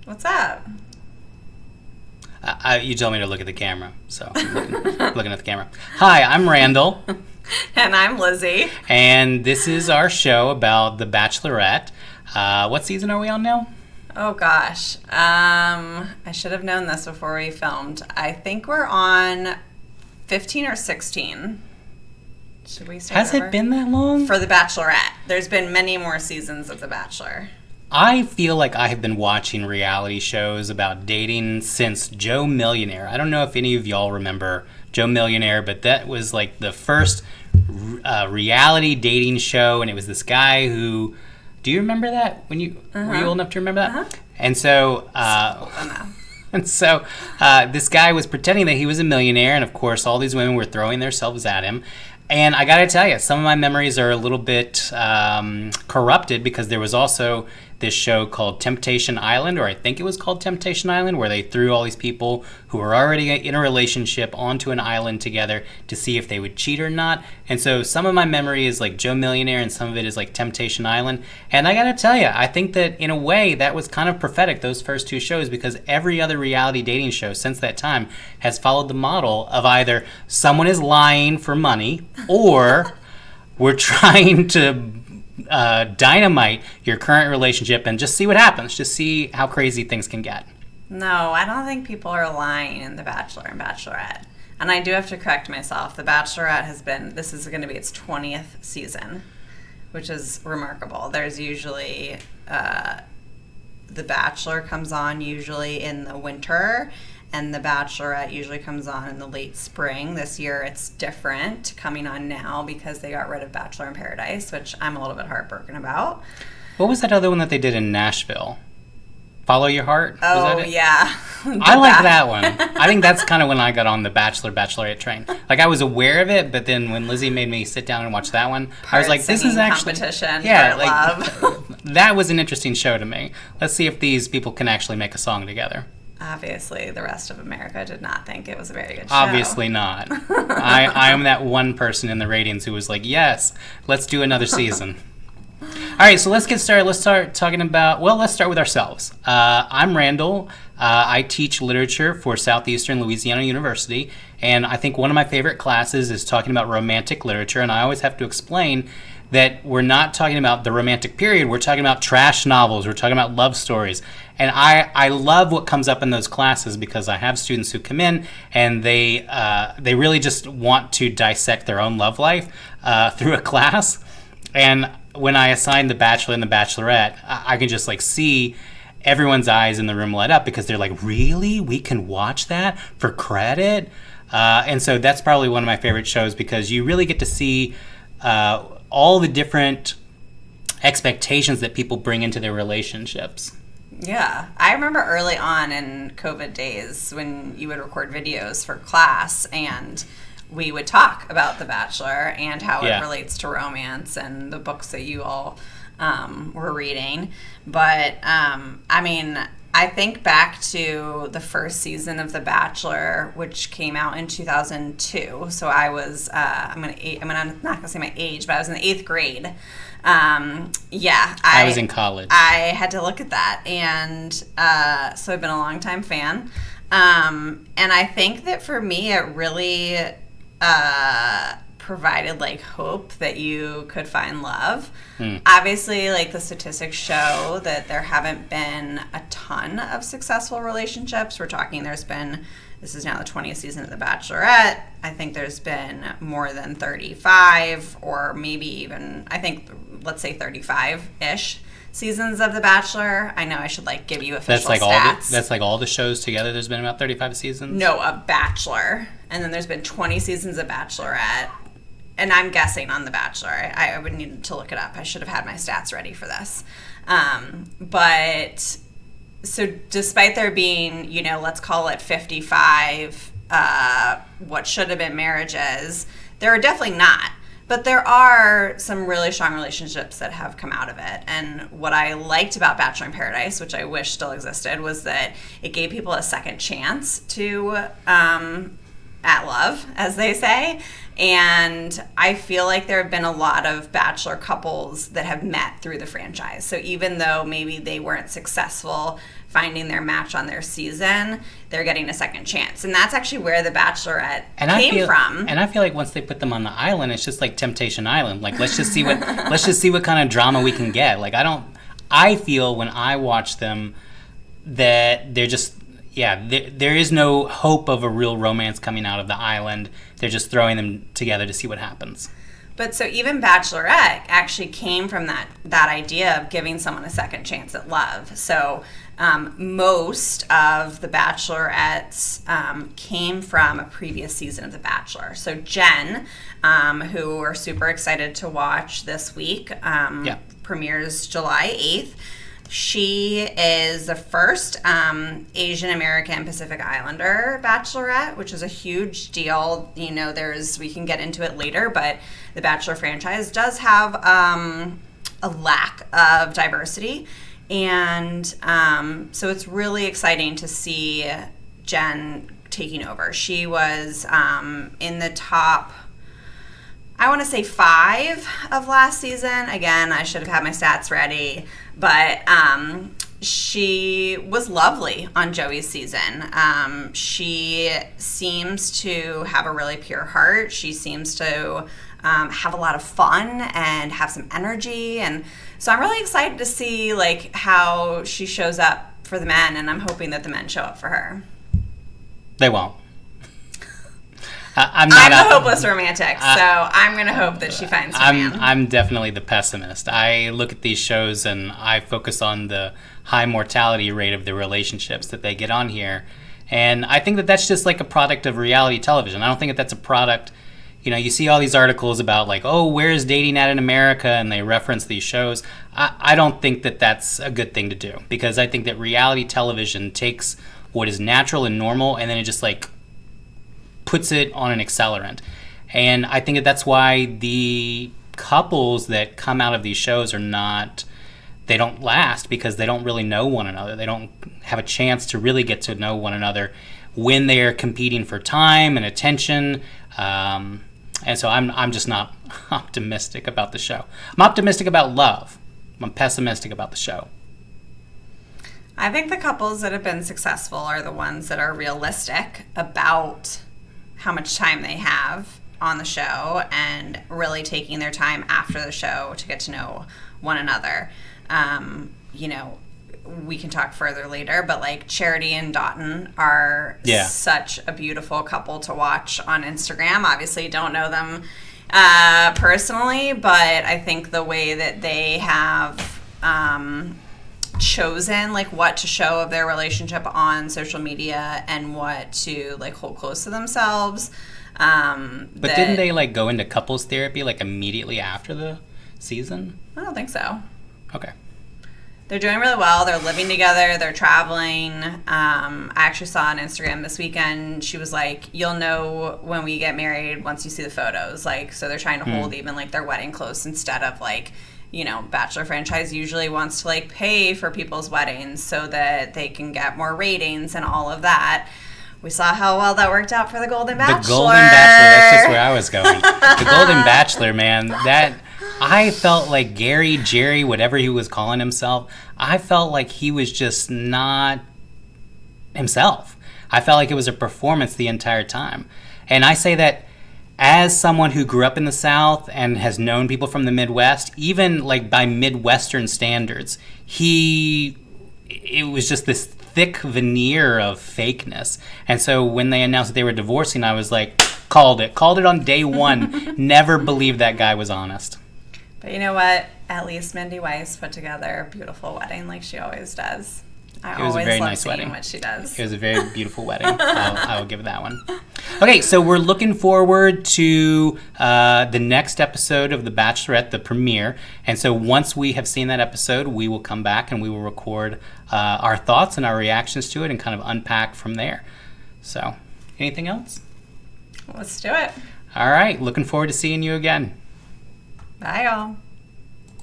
What's up? You told me to look at the camera, so I'm looking at the camera. Hi, I'm Randall. And I'm Lizzie. And this is our show about The Bachelorette. What season are we on now? Oh gosh. I should have known this before we filmed. I think we're on 15 or 16. Should we say Has it been that long? For The Bachelorette. There's been many more seasons of The Bachelor. I feel like I have been watching reality shows about dating since Joe Millionaire. I don't know if any of y'all remember Joe Millionaire, but that was like the first reality dating show, and it was this guy who... Do you remember that? Were you old enough to remember that? Uh-huh. And so... this guy was pretending that he was a millionaire, and of course all these women were throwing themselves at him. And I gotta tell you, some of my memories are a little bit corrupted because there was also this show called Temptation Island, or I think it was called Temptation Island, where they threw all these people who were already in a relationship onto an island together to see if they would cheat or not. And so some of my memory is like Joe Millionaire and some of it is like Temptation Island. And I gotta tell you, I think that in a way that was kind of prophetic, those first two shows, because every other reality dating show since that time has followed the model of either someone is lying for money or we're trying to dynamite your current relationship and just see what happens. Just see how crazy things can get. No, I don't think people are lying in The Bachelor and Bachelorette. And I do have to correct myself. The Bachelorette has been, this is going to be its 20th season, which is remarkable. There's usually, The Bachelor comes on usually in the winter, and The Bachelorette usually comes on in the late spring. This year it's different, coming on now because they got rid of Bachelor in Paradise, which I'm a little bit heartbroken about. What was that other one that they did in Nashville? Follow Your Heart? Oh, was that it? yeah. I like that one. I think that's kind of when I got on the Bachelorette train. Like, I was aware of it, but then when Lizzie made me sit down and watch that one, I was like, this is actually... competition, yeah, love. That was an interesting show to me. Let's see if these people can actually make a song together. Obviously, the rest of America did not think it was a very good show. Obviously not. I am that one person in the ratings who was like, yes, let's do another season. All right, so let's get started. Let's start talking about, let's start with ourselves. I'm Randall. I teach literature for Southeastern Louisiana University, and I think one of my favorite classes is talking about romantic literature, and I always have to explain that we're not talking about the romantic period. We're talking about trash novels. We're talking about love stories. And I love what comes up in those classes because I have students who come in and they really just want to dissect their own love life through a class. And when I assign The Bachelor and The Bachelorette, I can just like see everyone's eyes in the room light up because they're like, really? We can watch that for credit? And so that's probably one of my favorite shows because you really get to see all the different expectations that people bring into their relationships. Yeah. I remember early on in COVID days when you would record videos for class and we would talk about The Bachelor and how it relates to romance and the books that you all were reading. But, I mean, I think back to the first season of The Bachelor, which came out in 2002. So I was, I'm not going to say my age, but I was in the 8th grade. I was in college. I had to look at that. And so I've been a longtime fan. And I think that for me, it really provided like hope that you could find love. Obviously, like the statistics show that there haven't been a ton of successful relationships. We're talking this is now the 20th season of The Bachelorette. I think there's been more than 35 or maybe even, I think, let's say 35-ish seasons of The Bachelor. I know I should like give you official stats. That's like all the shows together. There's been about 35 seasons? No, a Bachelor. And then there's been 20 seasons of Bachelorette. And I'm guessing on The Bachelor. I would need to look it up. I should have had my stats ready for this. But so despite there being, let's call it 55, what should have been marriages, there are definitely not. But there are some really strong relationships that have come out of it. And what I liked about Bachelor in Paradise, which I wish still existed, was that it gave people a second chance to at love, as they say. And I feel like there have been a lot of Bachelor couples that have met through the franchise. So even though maybe they weren't successful finding their match on their season, they're getting a second chance. And that's actually where the Bachelorette came from. And I feel like once they put them on the island, it's just like Temptation Island. Like, let's just see what kind of drama we can get. Like, I feel when I watch them that they're just, there is no hope of a real romance coming out of the island. They're just throwing them together to see what happens. But so even Bachelorette actually came from that idea of giving someone a second chance at love. So most of the Bachelorettes came from a previous season of The Bachelor. So Jen, who we're super excited to watch this week, premieres July 8th. She is the first Asian American Pacific Islander Bachelorette, which is a huge deal. You know, we can get into it later, but the Bachelor franchise does have a lack of diversity. And so it's really exciting to see Jen taking over. She was in the top, I want to say 5 of last season. Again, I should have had my stats ready. But she was lovely on Joey's season. She seems to have a really pure heart. She seems to have a lot of fun and have some energy. And so I'm really excited to see like how she shows up for the men, and I'm hoping that the men show up for her. They won't. I'm the hopeless romantic, so I'm going to hope that she finds her man. I'm definitely the pessimist. I look at these shows and I focus on the high mortality rate of the relationships that they get on here. And I think that that's just like a product of reality television. I don't think that that's a product, you know, you see all these articles about like, oh, where's dating at in America? And they reference these shows. I don't think that that's a good thing to do, because I think that reality television takes what is natural and normal and then it just like puts it on an accelerant. And I think that's why the couples that come out of these shows they don't last, because they don't really know one another. They don't have a chance to really get to know one another when they are competing for time and attention. And so I'm just not optimistic about the show. I'm optimistic about love. I'm pessimistic about the show. I think the couples that have been successful are the ones that are realistic about how much time they have on the show and really taking their time after the show to get to know one another. You know, we can talk further later, but like Charity and Dotun are such a beautiful couple to watch on Instagram. Obviously don't know them personally, but I think the way that they have chosen like what to show of their relationship on social media and what to like hold close to themselves. But didn't they like go into couples therapy like immediately after the season? I don't think so. Okay. They're doing really well. They're living together. They're traveling. I actually saw on Instagram this weekend, she was like, you'll know when we get married once you see the photos. Like, so they're trying to hold even like their wedding close instead of like, you know, Bachelor franchise usually wants to like pay for people's weddings so that they can get more ratings and all of that. We saw how well that worked out for the Golden Bachelor. The Golden Bachelor, that's just where I was going. The Golden Bachelor, man, I felt like Jerry, whatever he was calling himself, I felt like he was just not himself. I felt like it was a performance the entire time. And I say that as someone who grew up in the South and has known people from the Midwest, even like by Midwestern standards, it was just this thick veneer of fakeness. And so when they announced that they were divorcing, I was like, called it on day one. Never believed that guy was honest. But you know what? At least Mindy Weiss put together a beautiful wedding like she always does. I always love seeing what she does. It was a very beautiful wedding. I will give that one. Okay, so we're looking forward to the next episode of The Bachelorette, the premiere. And so once we have seen that episode, we will come back and we will record our thoughts and our reactions to it and kind of unpack from there. So, anything else? Let's do it. All right, looking forward to seeing you again. Bye, y'all.